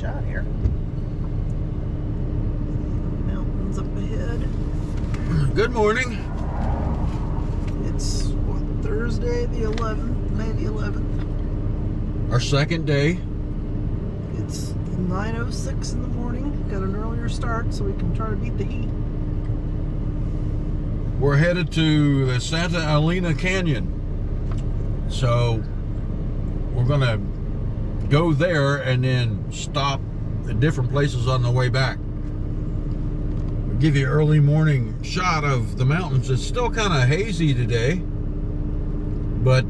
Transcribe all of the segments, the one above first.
shot here. Mountains up ahead. Good morning. It's Thursday the 11th, May the 11th. Our second day. It's 9:06 in the morning. Got an earlier start so we can try to beat the heat. We're headed to the Santa Elena Canyon. So we're going to go there and then stop at different places on the way back. We'll give you an early morning shot of the mountains. It's still kind of hazy today, but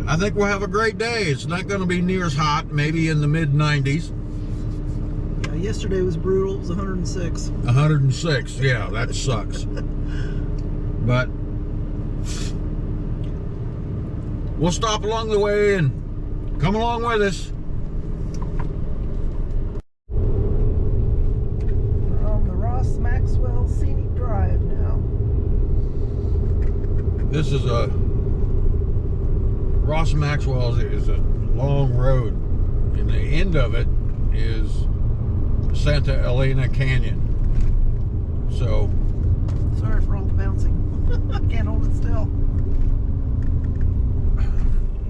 I think we'll have a great day. It's not going to be near as hot, maybe in the mid-90s. Yeah, yesterday was brutal. It was 106. 106, yeah, that sucks. But we'll stop along the way and come along with us. We're on the Maxwell Scenic Drive now. This is Ross Maxwell is a long road, and the end of it is Santa Elena Canyon. So, sorry for all the bouncing. I can't hold it still.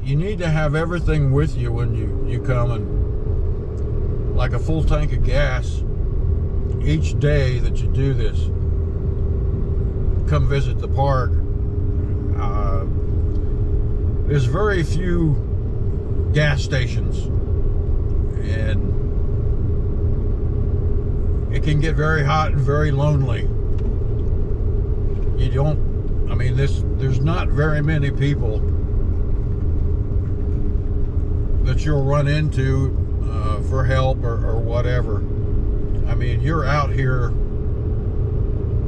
You need to have everything with you when you come, and like a full tank of gas each day that you do this. Come visit the park. There's very few gas stations, and it can get very hot and very lonely. There's not very many people that you'll run into for help or whatever. I mean, you're out here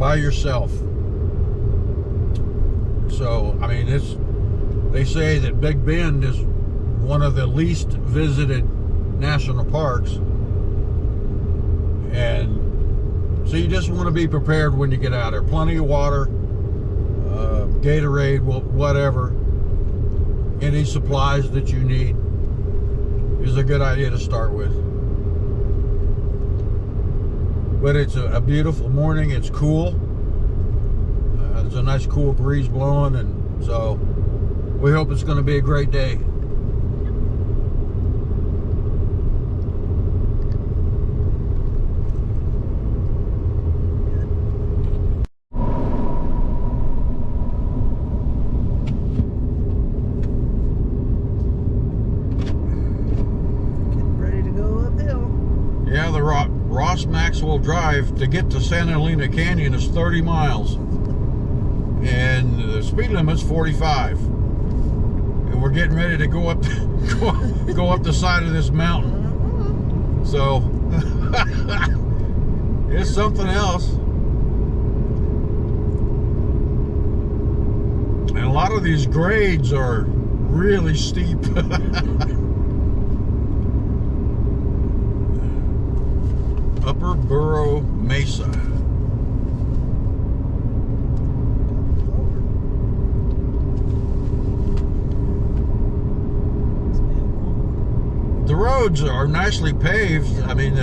by yourself. So, I mean, they say that Big Bend is one of the least visited national parks. And so you just want to be prepared when you get out there. Plenty of water, Gatorade, whatever. Any supplies that you need is a good idea to start with. But it's a beautiful morning. It's cool. There's a nice cool breeze blowing, and so we hope it's going to be a great day. Yeah, the Ross Maxwell Drive to get to Santa Elena Canyon is 30 miles. And the speed limit's 45. And we're getting ready to go up the side of this mountain. So it's something else. And a lot of these grades are really steep. Upper Burro Mesa. The roads are nicely paved. I mean,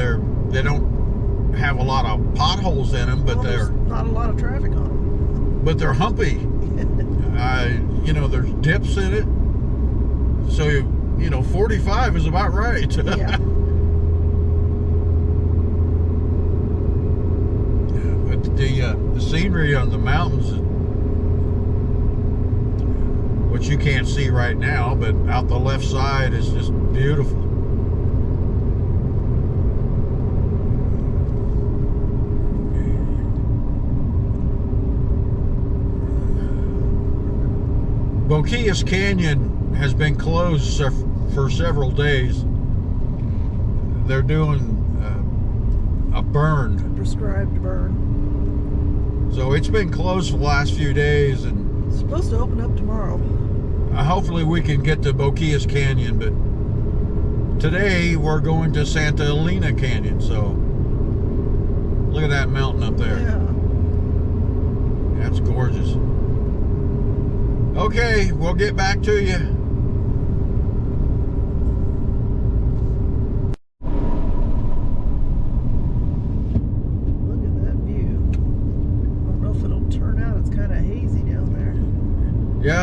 they don't have a lot of potholes in them, but there's not a lot of traffic on them. But they're humpy. There's dips in it. So 45 is about right. Yeah. The scenery on the mountains, which you can't see right now, but out the left side is just beautiful. Boquillas Canyon has been closed for several days. They're doing a burn. A prescribed burn. So it's been closed for the last few days, and it's supposed to open up tomorrow. Hopefully we can get to Boquillas Canyon, but today we're going to Santa Elena Canyon. So look at that mountain up there. Yeah. That's gorgeous. Okay, we'll get back to you.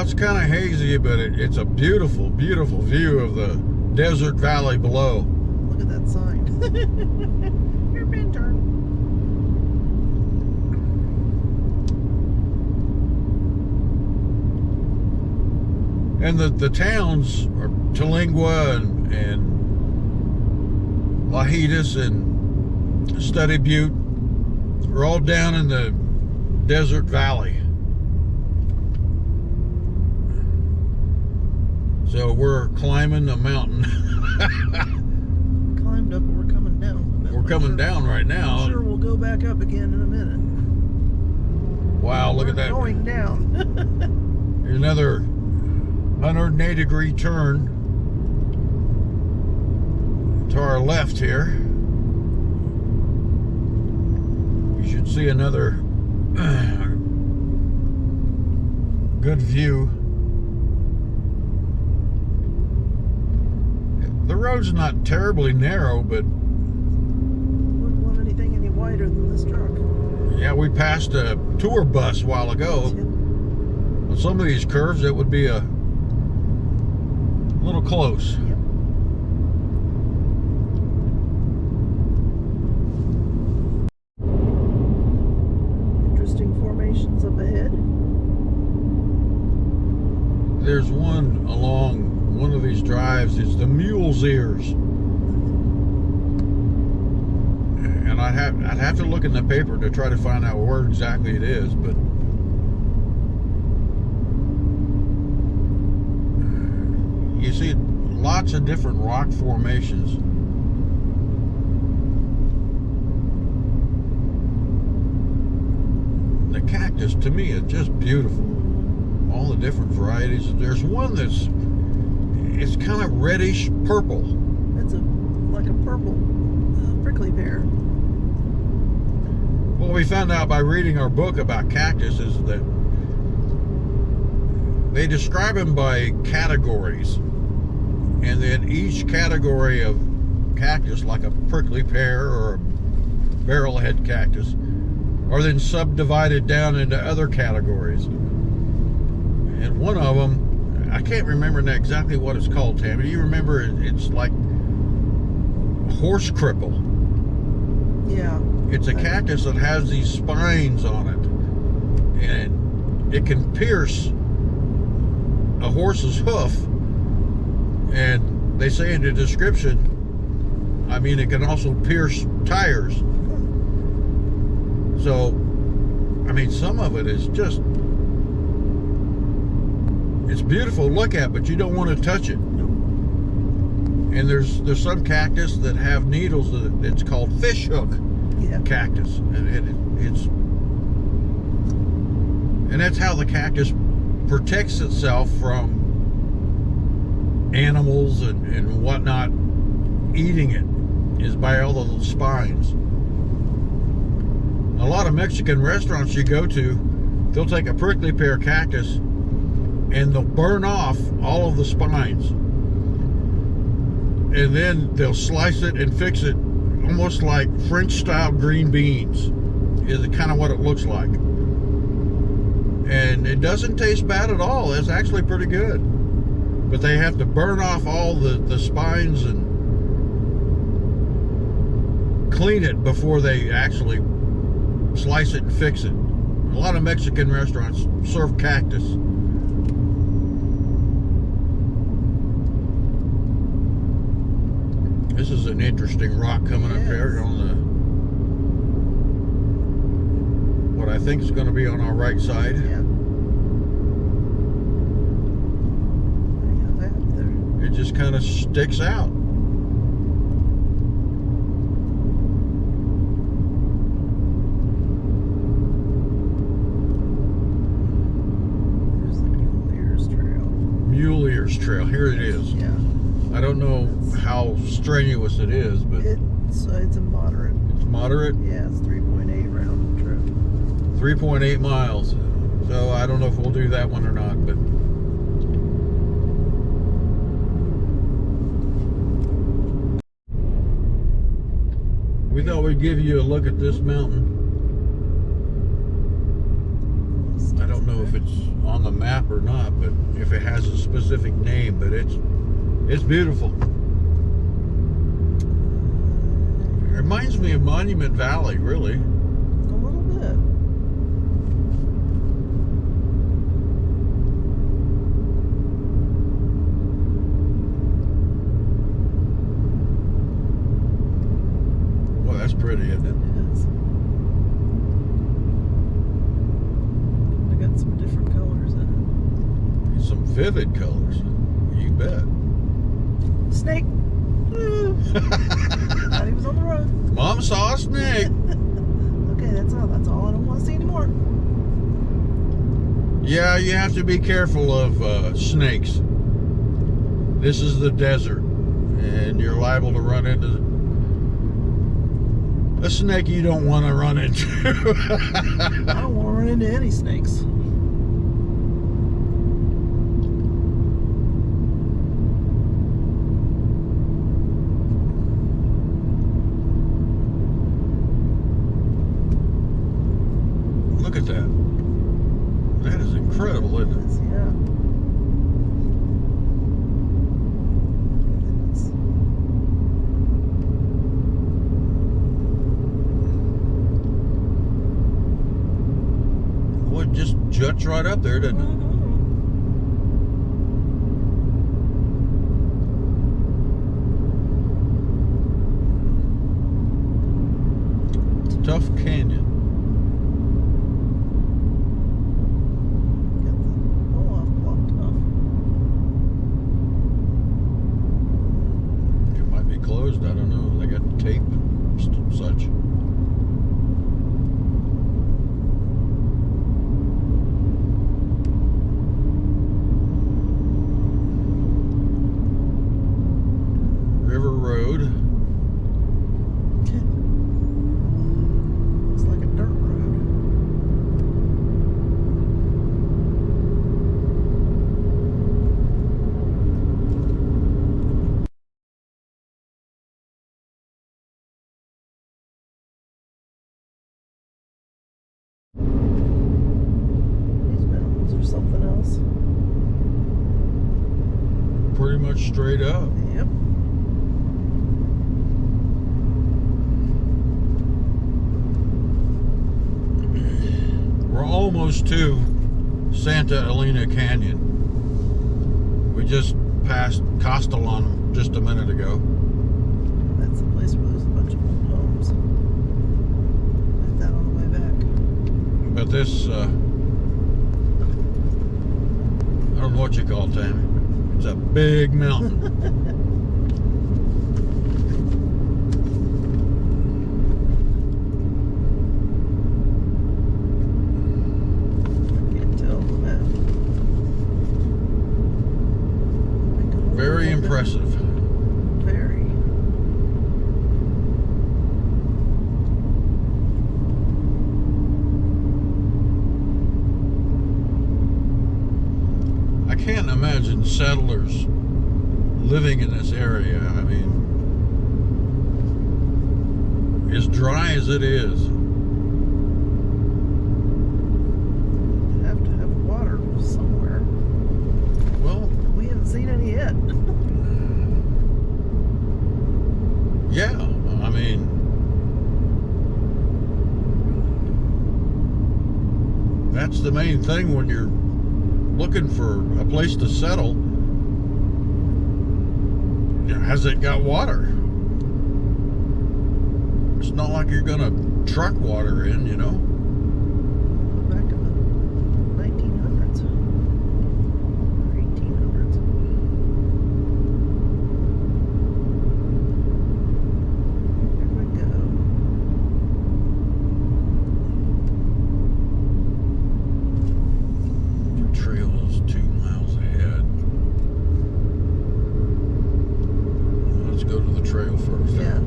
Yeah, it's kind of hazy, but it's a beautiful, beautiful view of the desert valley below. Look at that sign. Your bend turn. And the towns are Tilingua and Lahidas and Study Butte are all down in the desert valley. So we're climbing a mountain. Climbed up and we're coming down. We're coming down right now. I'm sure we'll go back up again in a minute. Wow, look at that. Going down. Here's another 180-degree turn to our left here. You should see another good view. The road's not terribly narrow, but Wouldn't want anything any wider than this truck. yeah, we passed a tour bus a while ago. On some of these curves, it would be a little close. Yep. Interesting formations up ahead. There's one along one of these drives. It's the Mule's Ears, and I'd have to look in the paper to try to find out where exactly it is, but you see lots of different rock formations. The cactus, to me, is just beautiful. All the different varieties. There's one it's kind of reddish purple. It's like a purple prickly pear. What we found out by reading our book about cactus is that they describe them by categories, and then each category of cactus, like a prickly pear or a barrelhead cactus, are then subdivided down into other categories. And one of them, I can't remember exactly what it's called, Tammy. Do you remember? It's like horse cripple. Yeah. It's a cactus that has these spines on it, and it can pierce a horse's hoof. And they say in the description, I mean, it can also pierce tires. So, I mean, some of it is just, it's beautiful to look at, but you don't want to touch it. And there's some cactus that have needles that it's called fish hook cactus, and that's how the cactus protects itself from animals and whatnot eating it, is by all the little spines. A lot of Mexican restaurants you go to, they'll take a prickly pear cactus and they'll burn off all of the spines, and then they'll slice it and fix it almost like French style green beans is kind of what it looks like. And it doesn't taste bad at all. It's actually pretty good, but they have to burn off all the spines and clean it before they actually slice it and fix it. A lot of Mexican restaurants serve cactus. This is an interesting rock coming up here on the, what I think is going to be on our right side. Yeah. It just kind of sticks out. There's the Mule Ears Trail. Mule Ears Trail. Here it is. Yeah. I don't know how strenuous it is, but it's a moderate. It's moderate. Yeah, it's 3.8 round trip. 3.8 miles. So I don't know if we'll do that one or not, but we thought we'd give you a look at this mountain. I don't know if it's on the map or not, but if it has a specific name, but it's beautiful. It reminds me of Monument Valley, really. A little bit. Well, that's pretty, isn't it? It is. I got some different colors in Some vivid colors. You bet. it. Snake. Thought he was on the road. Mom saw a snake. Okay, that's all. That's all. I don't want to see anymore. Yeah, you have to be careful of snakes. This is the desert, and you're liable to run into a snake you don't want to run into. I don't want to run into any snakes. Look at that. That is incredible, isn't it? Yeah. Well, it just juts right up there, doesn't it? Tuff Canyon. Get the hole off blocked off. It might be closed, I don't know. They got tape and such. River Road. Looks like a dirt road. These mountains are something else. Pretty much straight up. Yep. We're almost to Santa Elena Canyon. We just passed Castolon just a minute ago. That's the place where there's a bunch of old homes. Hit that on the way back. But this, I don't know what you call it, Tammy. It's a big mountain. Can't tell the map. Very impressive. Very. I can't imagine settlers living in this area. I mean, as dry as it is. Have to have water somewhere. Well, We haven't seen any yet. yeah, I mean, that's the main thing when you're looking for a place to settle. Has it got water? It's not like you're gonna truck water in, you know. Back in the 1900s. Or 1800s. Here we go. The trail is 2 miles ahead. Let's go to the trail first. Yeah.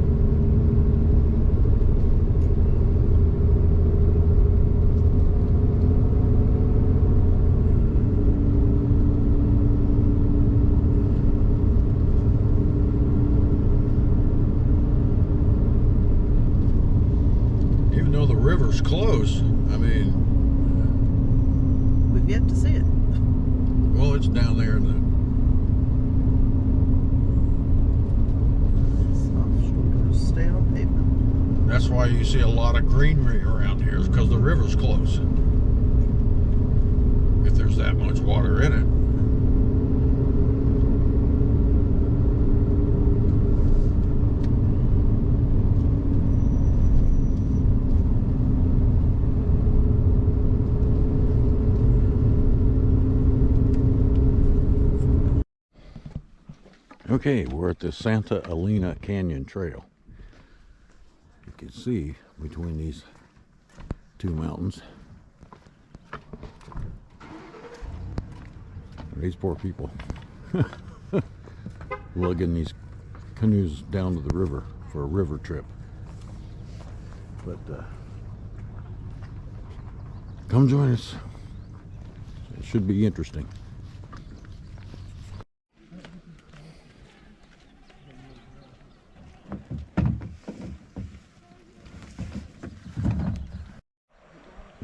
Even though the river's close, I mean, We I've yet to see it. Well, it's down there in the... Soft shoulders stay on pavement. That's why you see a lot of greenery around here, is because the river's close. If there's that much water in it. Okay, we're at the Santa Elena Canyon Trail. You can see between these two mountains. These poor people lugging these canoes down to the river for a river trip. But come join us. It should be interesting.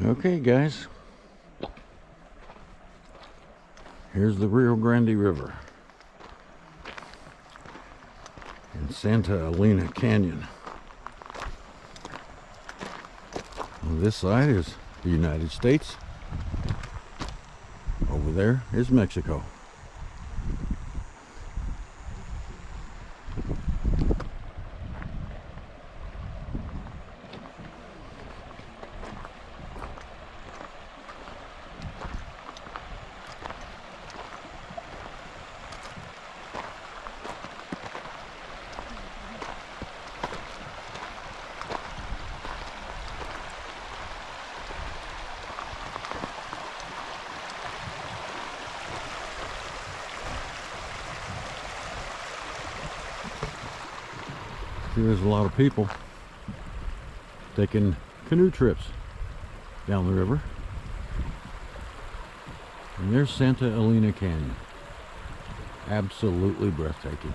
Okay, guys, here's the Rio Grande River in Santa Elena Canyon. On this side is the United States. Over there is Mexico. There's a lot of people taking canoe trips down the river. And there's Santa Elena Canyon. Absolutely breathtaking.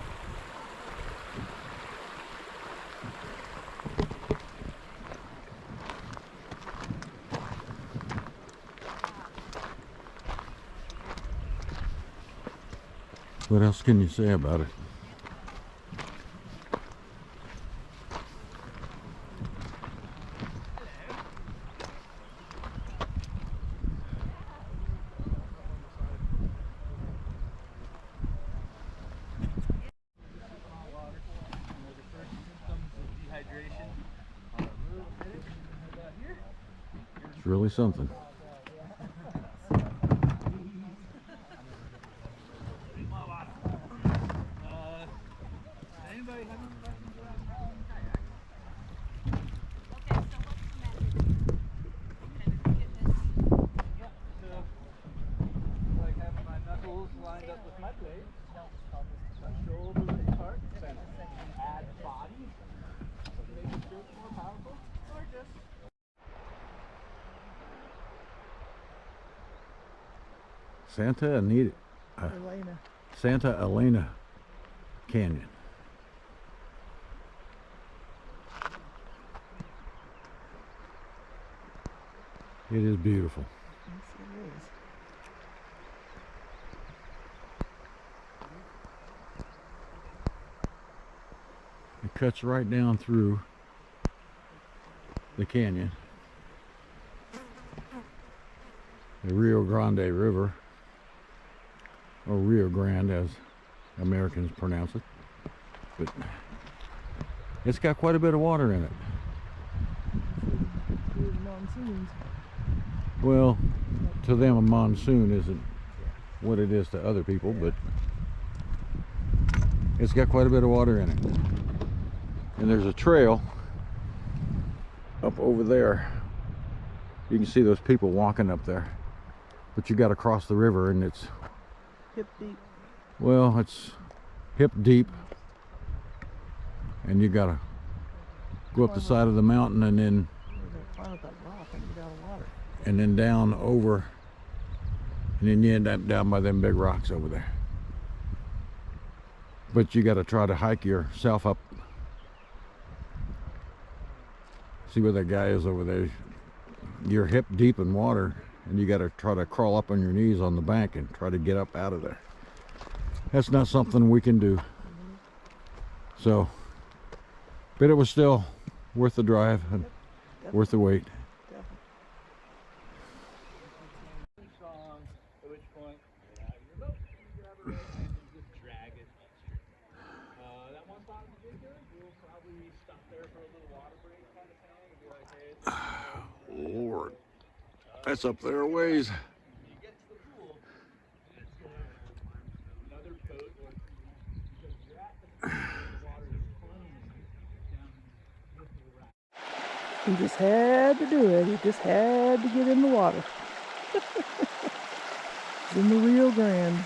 What else can you say about it? It's really something. Santa Elena Canyon. It is beautiful. Yes, it is. It cuts right down through the canyon. The Rio Grande River, or Rio Grande as Americans pronounce it, but it's got quite a bit of water in it. Monsoons. Well, to them a monsoon isn't what it is to other people, but it's got quite a bit of water in it. And there's a trail up over there. You can see those people walking up there, but you got to cross the river, and it's Hip deep. well, it's hip deep, and you got to go up the side of the mountain and then Climb up that rock and get out of water. and then down over, and then you end up down by them big rocks over there. But you got to try to hike yourself up. See where that guy is over there. You're hip deep in water, and you got to try to crawl up on your knees on the bank and try to get up out of there. That's not something we can do. So, but it was still worth the drive and worth the wait. Lord, that's up there a ways. He just had to do it. He just had to get in the water. It's in the Rio Grande.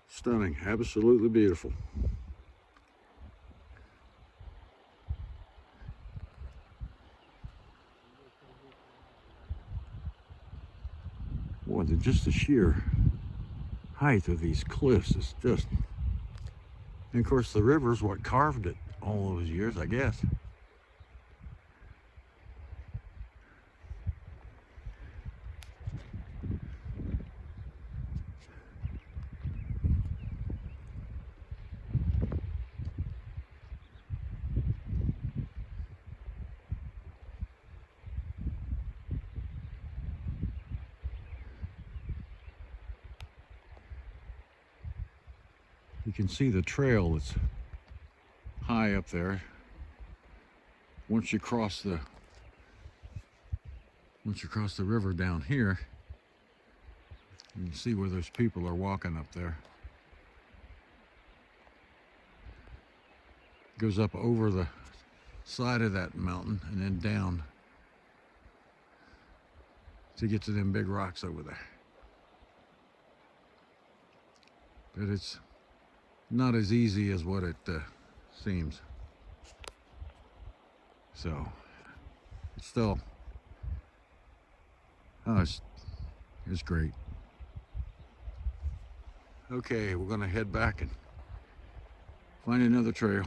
Stunning, absolutely beautiful. Boy, just the sheer height of these cliffs is just... And of course the river's what carved it all those years, I guess. You can see the trail that's high up there. Once you cross the river down here, you can see where those people are walking up there. It goes up over the side of that mountain and then down to get to them big rocks over there. But it's not as easy as what it seems. So it's still, it's great. Okay, we're gonna head back and find another trail.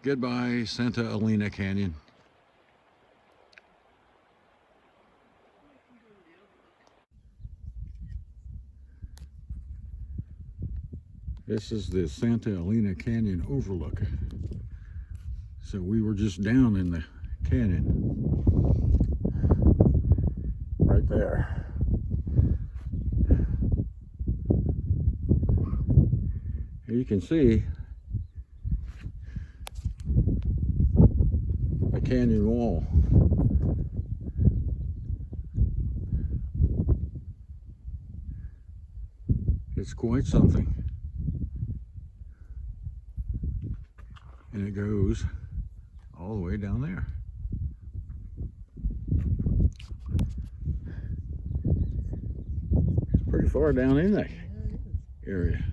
Goodbye, Santa Elena Canyon. This is the Santa Elena Canyon overlook. So we were just down in the canyon. Right there. Here you can see a canyon wall. It's quite something. And it goes all the way down there. It's pretty far down in that area.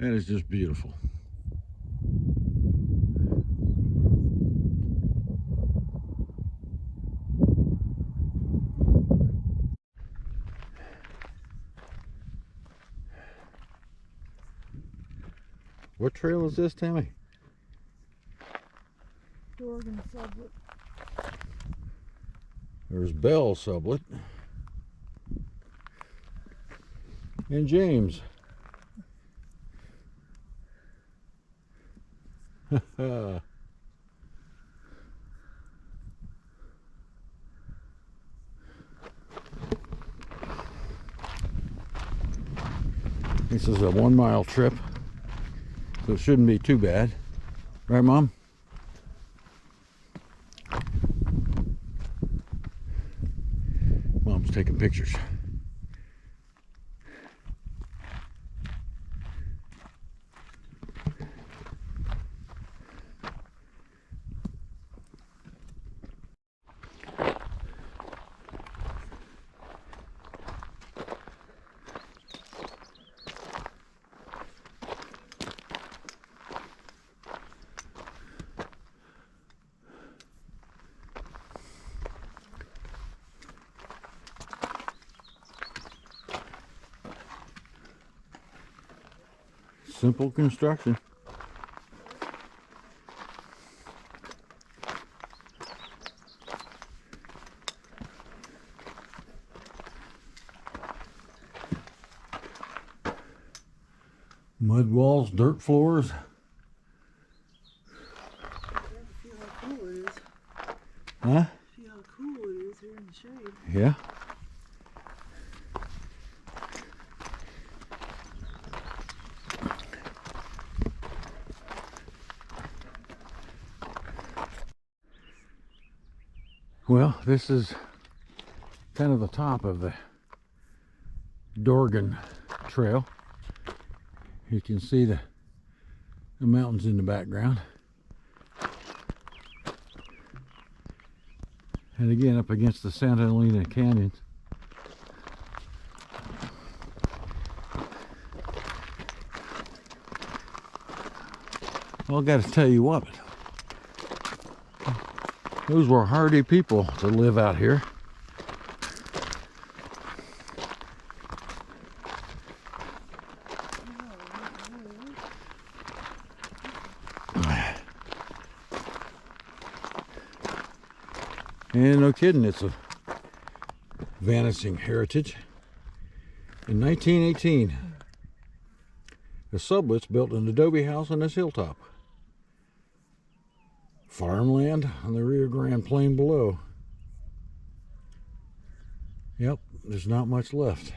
That is just beautiful. What trail is this, Tammy? Dorgan Sublett. There's Bell Sublett. and James. This is a 1 mile trip, so it shouldn't be too bad. Right, Mom? Mom's taking pictures. Simple construction. Mud walls, dirt floors. Feel how cool it is. Huh? Feel how cool it is here in the shade. Yeah. Well, this is kind of the top of the Dorgan trail. You can see the mountains in the background. And again, up against the Santa Elena Canyon. Well, I got to tell you what, those were hardy people to live out here. And no kidding, it's a vanishing heritage. In 1918, the Subletts built an adobe house on this hilltop. Farmland on the Rio Grande plain below. Yep, there's not much left.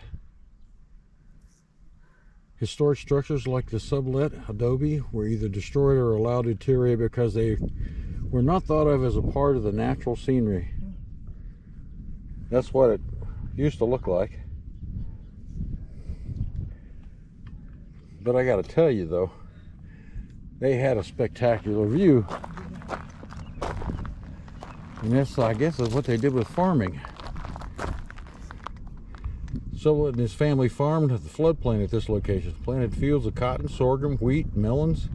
Historic structures like the Sublett adobe were either destroyed or allowed to deteriorate because they were not thought of as a part of the natural scenery. That's what it used to look like. But I gotta tell you though, they had a spectacular view. And this, I guess, is what they did with farming. Sublett and his family farmed the floodplain at this location. Planted fields of cotton, sorghum, wheat, melons.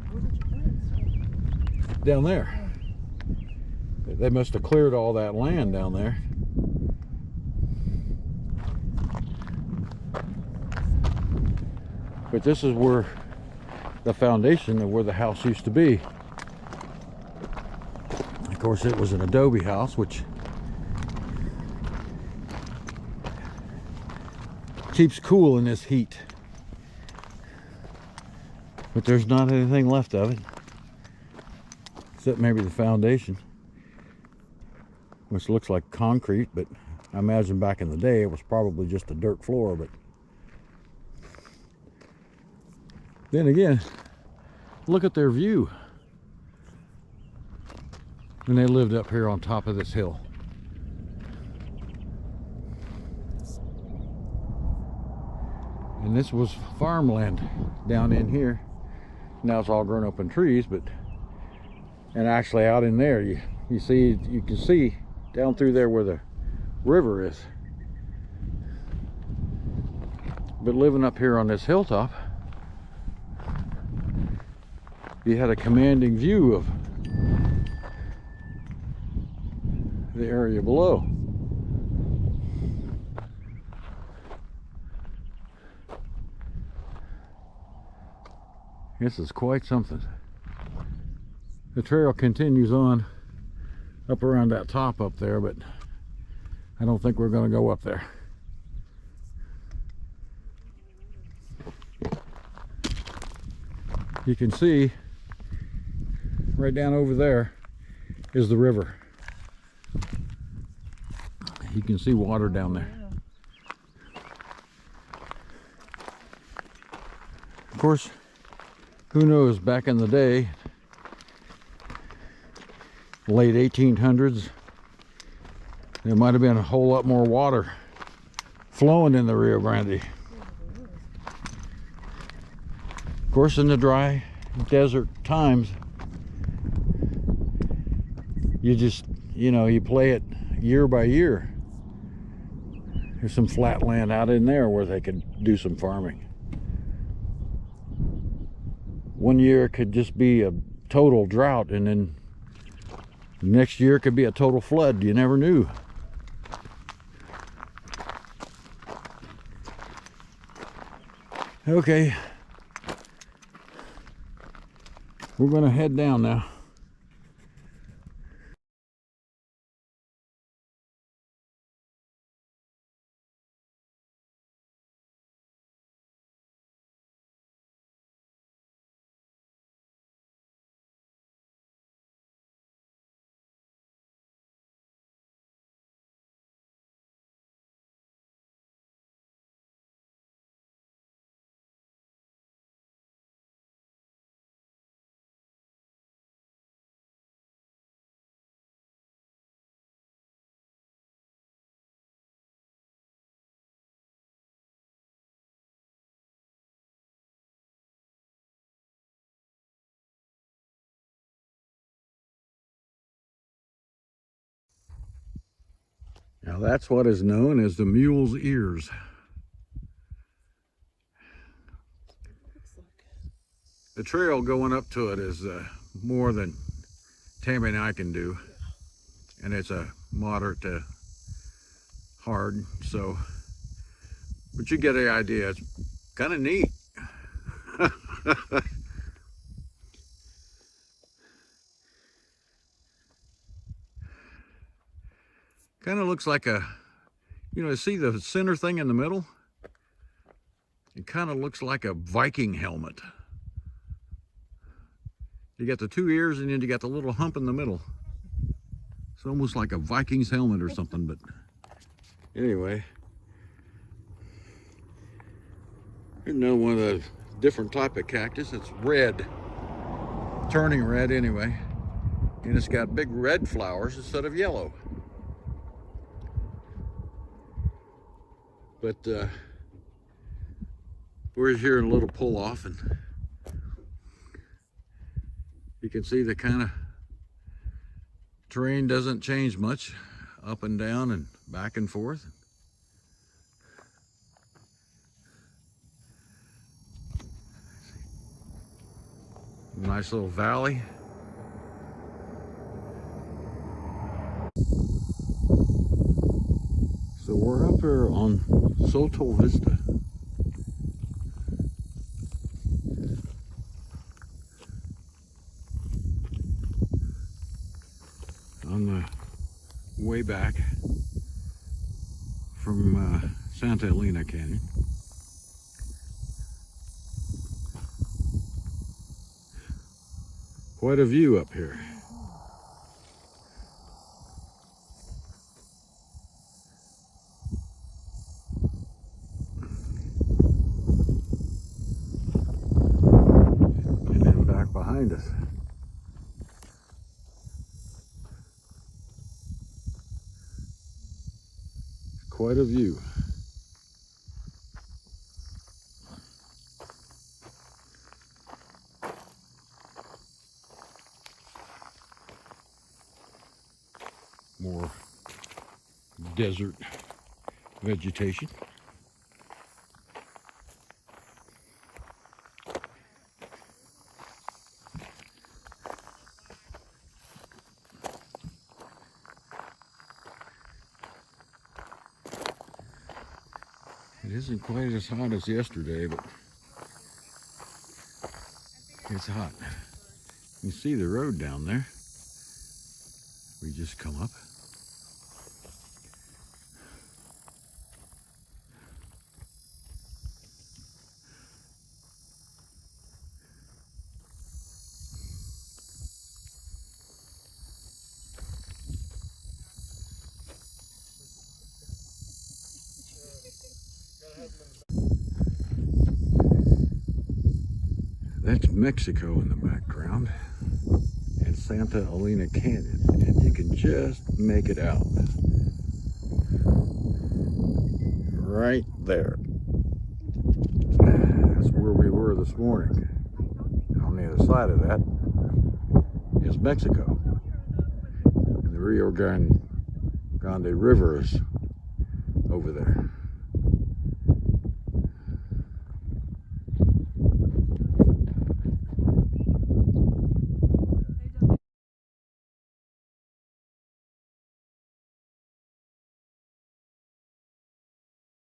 Where did you plant? Down there. They must have cleared all that land down there. But this is where the foundation of where the house used to be. Of course, it was an adobe house, which keeps cool in this heat. But there's not anything left of it, except maybe the foundation, which looks like concrete, but I imagine back in the day it was probably just a dirt floor. But then again, look at their view when they lived up here on top of this hill. And this was farmland down in here. Now it's all grown up in trees, but and actually out in there you can see down through there where the river is. But living up here on this hilltop, you had a commanding view of the area below. This is quite something. The trail continues on up around that top up there, but I don't think we're going to go up there. you can see right down over there is the river. You can see water down there. Of course, who knows, back in the day, late 1800s, there might have been a whole lot more water flowing in the Rio Grande. Of course, in the dry desert times, you just, you play it year by year. There's some flat land out in there where they could do some farming. One year it could just be a total drought, and then next year it could be a total flood. You never knew. Okay, we're going to head down now. Now that's what is known as the mule's ears. The trail going up to it is more than Tammy and I can do, and it's a moderate to hard, so, but you get the idea. It's kind of neat. Kind of looks like a, see the center thing in the middle? It kind of looks like a Viking helmet. You got the two ears and then you got the little hump in the middle. It's almost like a Viking's helmet or something, but anyway. Here's another one of the different type of cactus. It's red, turning red anyway. And it's got big red flowers instead of yellow. But we're here in a little pull off, and you can see the kind of terrain doesn't change much, up and down and back and forth. Nice little valley. So we're up here on Sotol Vista. On the way back from Santa Elena Canyon. Quite a view up here. And then back behind us. Quite a view. More desert vegetation. It isn't quite as hot as yesterday, but it's hot. You see the road down there. We just come up. That's Mexico in the background, and Santa Elena Canyon, and you can just make it out. Right there. That's where we were this morning. On the other side of that is Mexico. And the Rio Grande River is over there.